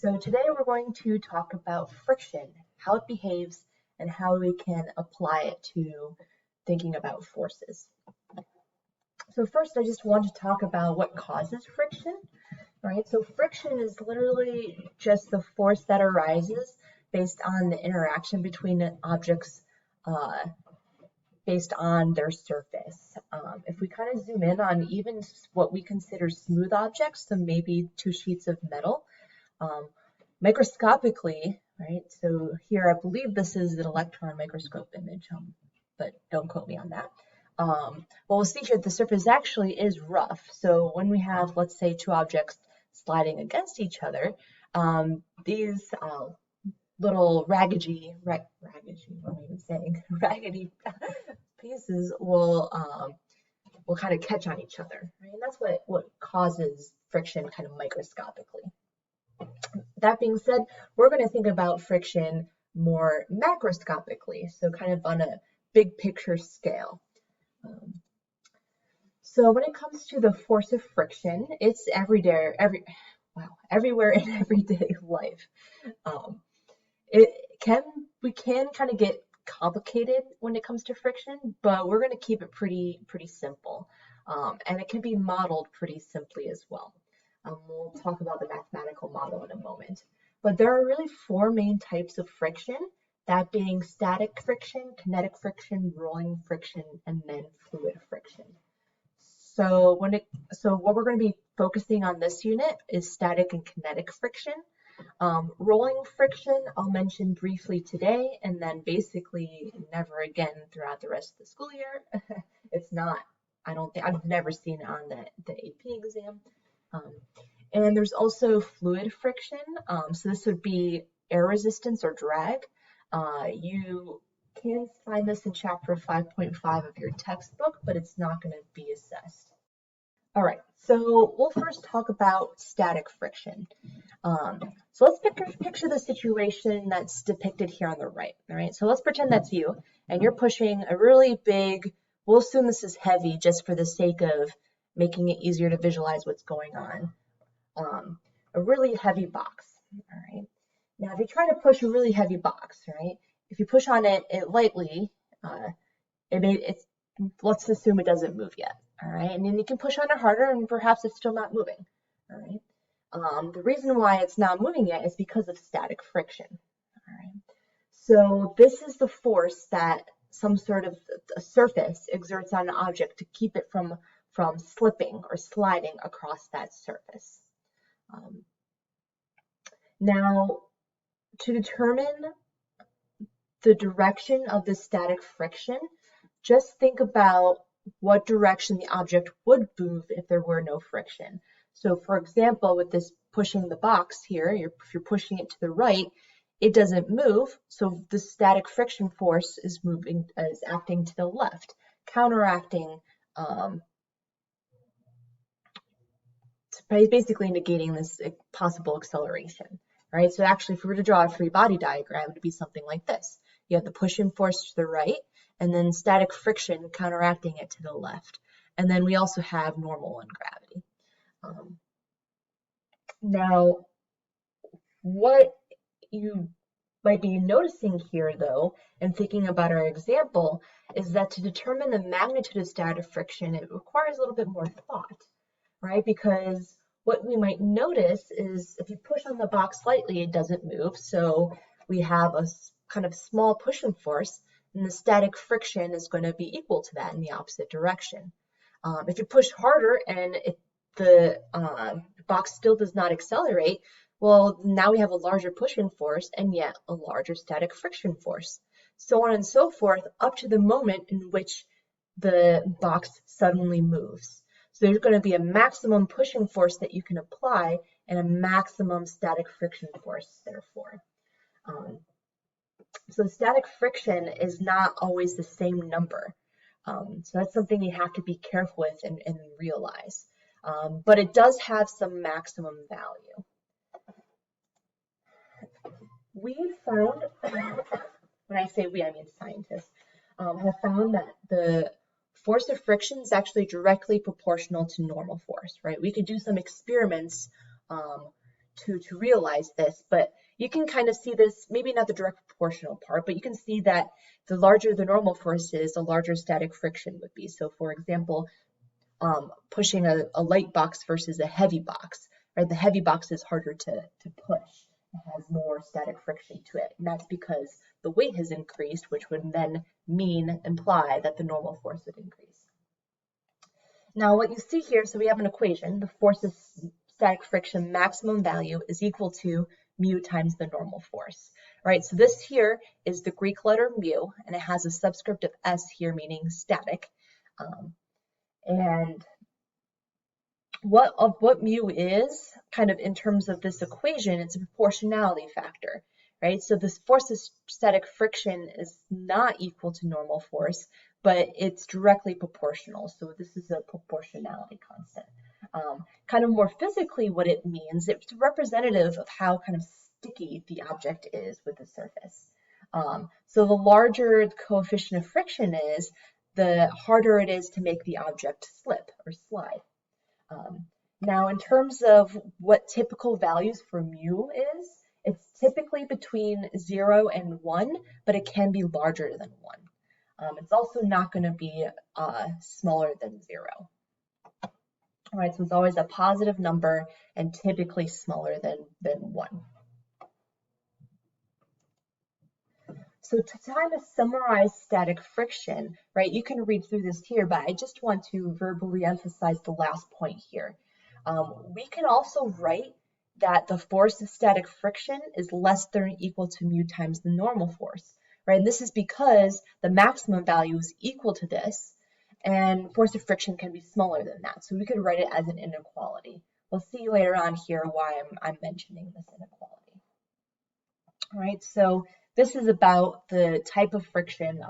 So today we're going to talk about friction, how it behaves, and how we can apply it to thinking about forces. So first, I just want to talk about what causes friction, right? So friction is literally just the force that arises based on the interaction between objects based on their surface. If we kind of zoom in on even what we consider smooth objects, so maybe two sheets of metal, microscopically, right? So here, I believe this is an electron microscope image, but don't quote me on that. Well, we'll see here the surface actually is rough. So when we have, let's say, two objects sliding against each other, these little raggedy pieces will kind of catch on each other, right? And that's what causes friction kind of microscopically. That being said, we're going to think about friction more macroscopically, so kind of on a big picture scale. So when it comes to the force of friction, it's everywhere in everyday life. We can kind of get complicated when it comes to friction, but we're going to keep it pretty simple, and it can be modeled pretty simply as well. We'll talk about the mathematical model in a moment. But there are really four main types of friction, that being static friction, kinetic friction, rolling friction, and then fluid friction. So what we're going to be focusing on this unit is static and kinetic friction. Rolling friction I'll mention briefly today, and then basically never again throughout the rest of the school year. I've never seen it on the AP exam. And there's also fluid friction. So this would be air resistance or drag. You can find this in chapter 5.5 of your textbook, but it's not going to be assessed. All right, so we'll first talk about static friction. So let's picture the situation that's depicted here on the right. All right, so let's pretend that's you, and you're pushing a really big, we'll assume this is heavy just for the sake of making it easier to visualize what's going on. A really heavy box. All right. Now, if you try to push a really heavy box, right? If you push on it lightly, let's assume it doesn't move yet. All right, and then you can push on it harder, and perhaps it's still not moving. All right. The reason why it's not moving yet is because of static friction. All right. So this is the force that some sort of a surface exerts on an object to keep it from slipping or sliding across that surface. Now, to determine the direction of the static friction, just think about what direction the object would move if there were no friction. So for example, with this pushing the box here, if you're pushing it to the right, it doesn't move, so the static friction force is acting to the left, counteracting, basically negating this possible acceleration, right? So actually, if we were to draw a free body diagram, it would be something like this. You have the pushing force to the right, and then static friction counteracting it to the left. And then we also have normal and gravity. Now, what you might be noticing here, though, and thinking about our example, is that to determine the magnitude of static friction, it requires a little bit more thought, right? Because what we might notice is if you push on the box slightly, it doesn't move. So we have a kind of small pushing force, and the static friction is going to be equal to that in the opposite direction. If you push harder and the box still does not accelerate, well, now we have a larger pushing force and yet a larger static friction force. So on and so forth, up to the moment in which the box suddenly moves. So there's going to be a maximum pushing force that you can apply and a maximum static friction force, therefore. So static friction is not always the same number. So that's something you have to be careful with and realize. But it does have some maximum value. We found, when I say we, I mean scientists, have found that the force of friction is actually directly proportional to normal force, right? We could do some experiments to realize this, but you can kind of see this, maybe not the direct proportional part, but you can see that the larger the normal force is, the larger static friction would be. So for example, pushing a light box versus a heavy box, right? The heavy box is harder to push. It has more static friction to it. And that's because the weight has increased, which would then imply that the normal force would increase. Now what you see here, so we have an equation. The force's static friction maximum value is equal to mu times the normal force, right? So this here is the Greek letter mu, and it has a subscript of s here, meaning static. And what mu is, kind of in terms of this equation, it's a proportionality factor, right? So this force's static friction is not equal to normal force, but it's directly proportional. So this is a proportionality constant. Kind of more physically what it means, it's representative of how kind of sticky the object is with the surface. So the larger the coefficient of friction is, the harder it is to make the object slip or slide. Now, in terms of what typical values for mu is, it's typically between 0 and 1, but it can be larger than 1. It's also not going to be smaller than 0. All right, so it's always a positive number and typically smaller than 1. So to kind of summarize static friction, right, you can read through this here, but I just want to verbally emphasize the last point here. We can also write that the force of static friction is less than or equal to mu times the normal force, right? And this is because the maximum value is equal to this, and force of friction can be smaller than that. So we could write it as an inequality. We'll see later on here why I'm mentioning this inequality. All right, so this is about the type of friction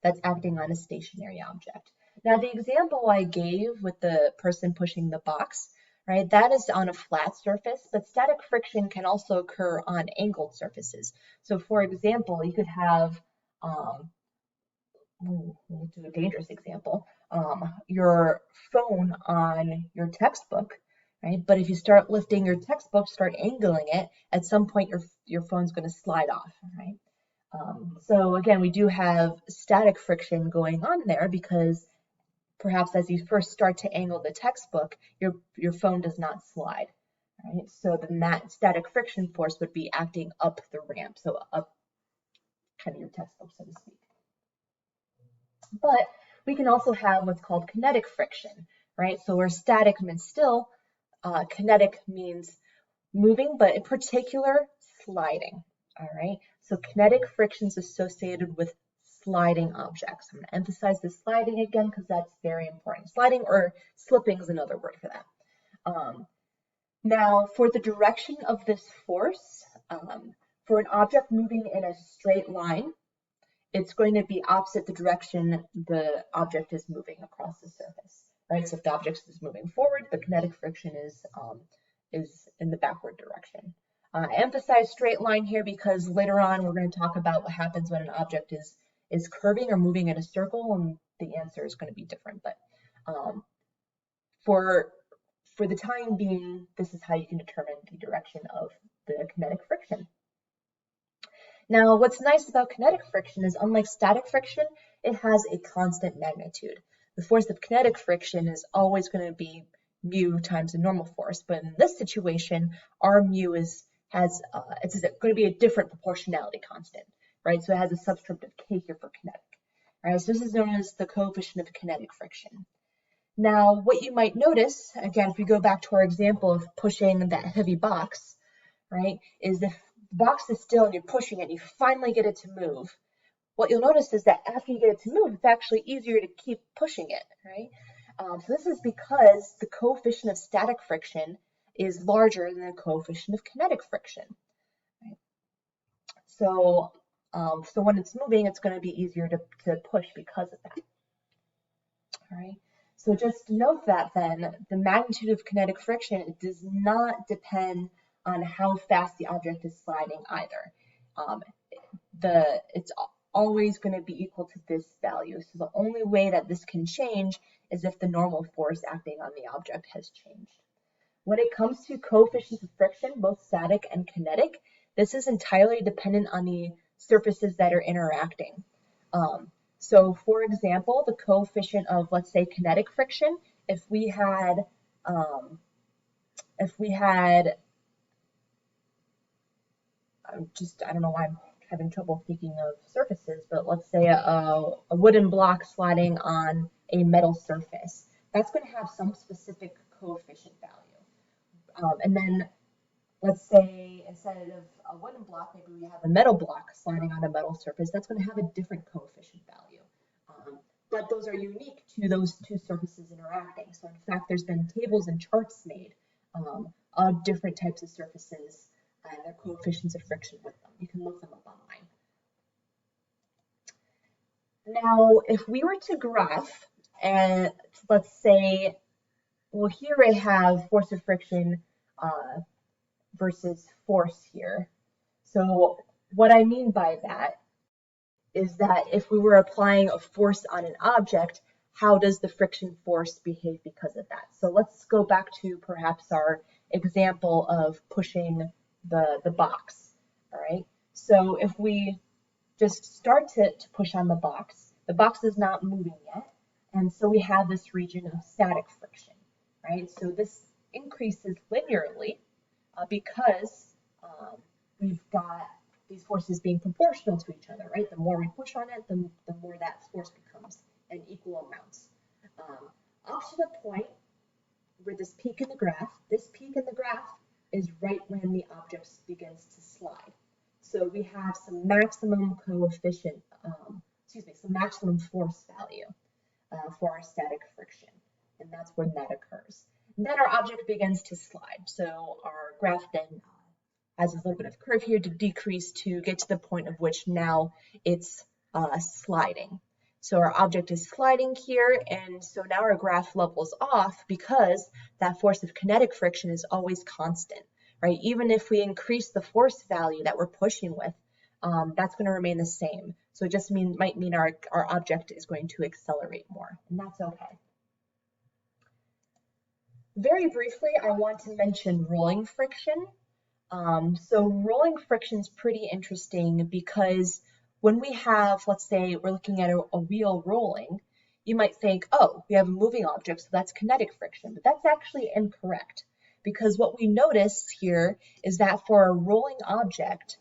that's acting on a stationary object. Now, the example I gave with the person pushing the box, right, that is on a flat surface, but static friction can also occur on angled surfaces. So, for example, you could have, we'll do a dangerous example, your phone on your textbook, right? But if you start lifting your textbook, start angling it, at some point your phone's going to slide off, right? So again, we do have static friction going on there because perhaps as you first start to angle the textbook, your phone does not slide, right? So then that static friction force would be acting up the ramp, so up kind of your textbook, so to speak. But we can also have what's called kinetic friction, right? So where static means still, kinetic means moving, but in particular, sliding, all right? So kinetic friction is associated with sliding objects. I'm going to emphasize the sliding again because that's very important. Sliding or slipping is another word for that. Now, for the direction of this force, for an object moving in a straight line, it's going to be opposite the direction the object is moving across the surface, right? So if the object is moving forward, the kinetic friction is in the backward direction. I emphasize straight line here because later on we're going to talk about what happens when an object is curving or moving in a circle, and the answer is going to be different. But for the time being, this is how you can determine the direction of the kinetic friction. Now, what's nice about kinetic friction is, unlike static friction, it has a constant magnitude. The force of kinetic friction is always going to be mu times the normal force, but in this situation, our mu it's going to be a different proportionality constant, right? So it has a subscript of k here for kinetic. All right, so this is known as the coefficient of kinetic friction. Now, what you might notice, again, if we go back to our example of pushing that heavy box, right, is if the box is still and you're pushing it, and you finally get it to move, what you'll notice is that after you get it to move, it's actually easier to keep pushing it, right? So this is because the coefficient of static friction is larger than the coefficient of kinetic friction, right? So when it's moving, it's going to be easier to push because of that. All right. So just note that then the magnitude of kinetic friction does not depend on how fast the object is sliding either. It's always going to be equal to this value. So the only way that this can change is if the normal force acting on the object has changed. When it comes to coefficients of friction, both static and kinetic, this is entirely dependent on the surfaces that are interacting. So for example, the coefficient of, let's say, kinetic friction, if we had, I don't know why I'm having trouble thinking of surfaces, but let's say a wooden block sliding on a metal surface. That's going to have some specific coefficient value. And then let's say instead of a wooden block, maybe we have a metal block sliding on a metal surface. That's going to have a different coefficient value. But those are unique to those two surfaces interacting. So in fact, there's been tables and charts made of different types of surfaces and their coefficients of friction with them. You can look them up online. Now, if we were to graph, and let's say, well, here I have force of friction versus force here. So what I mean by that is that if we were applying a force on an object, how does the friction force behave because of that? So let's go back to perhaps our example of pushing the box, all right? So if we just start to push on the box is not moving yet, and so we have this region of static friction, right? So this increases linearly because we've got these forces being proportional to each other, right? The more we push on it, the more that force becomes in equal amounts. Up to the point where this peak in the graph, is right when the object begins to slide. So we have some maximum coefficient, some maximum force value for our static friction, and that's when that occurs. And then our object begins to slide. So our graph then has a little bit of curve here to decrease to get to the point of which now it's sliding. So our object is sliding here, and so now our graph levels off because that force of kinetic friction is always constant, right? Even if we increase the force value that we're pushing with, that's going to remain the same. So it just might mean our object is going to accelerate more, and that's okay. Very briefly, I want to mention rolling friction. So rolling friction is pretty interesting because when we have, let's say, we're looking at a wheel rolling, you might think, oh, we have a moving object, so that's kinetic friction. But that's actually incorrect because what we notice here is that for a rolling object,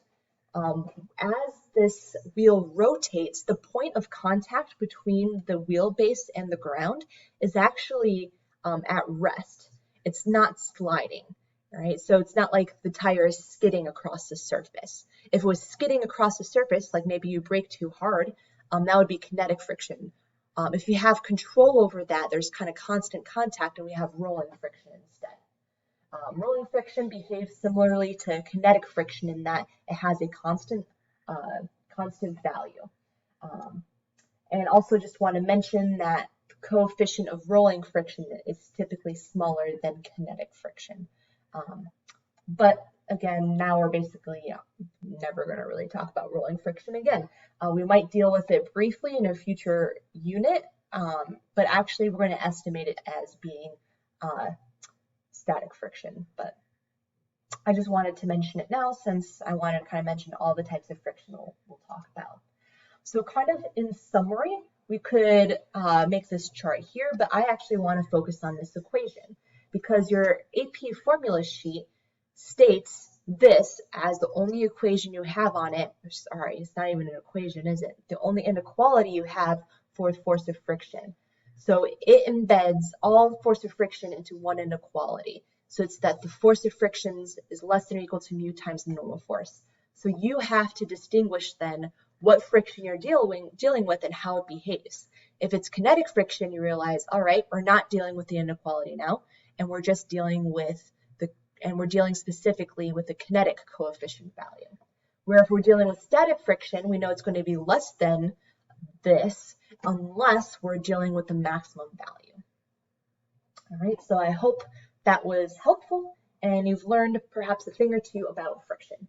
as this wheel rotates, the point of contact between the wheelbase and the ground is actually at rest. It's not sliding. Right? So it's not like the tire is skidding across the surface. If it was skidding across the surface, like maybe you brake too hard, that would be kinetic friction. If you have control over that, there's kind of constant contact, and we have rolling friction instead. Rolling friction behaves similarly to kinetic friction in that it has a constant value. And also just want to mention that the coefficient of rolling friction is typically smaller than kinetic friction. But again, now we're basically never going to really talk about rolling friction again. We might deal with it briefly in a future unit, but actually we're going to estimate it as being static friction. But I just wanted to mention it now since I wanted to kind of mention all the types of friction we'll talk about. So kind of in summary, we could make this chart here, but I actually want to focus on this equation because your AP formula sheet states this as the only equation you have on it. Sorry, it's not even an equation, is it? The only inequality you have for force of friction. So it embeds all force of friction into one inequality. So it's that the force of friction is less than or equal to mu times the normal force. So you have to distinguish then what friction you're dealing with and how it behaves. If it's kinetic friction, you realize, all right, we're not dealing with the inequality now, and we're just dealing with we're dealing specifically with the kinetic coefficient value. Where if we're dealing with static friction, we know it's going to be less than this unless we're dealing with the maximum value. All right, so I hope that was helpful and you've learned perhaps a thing or two about friction.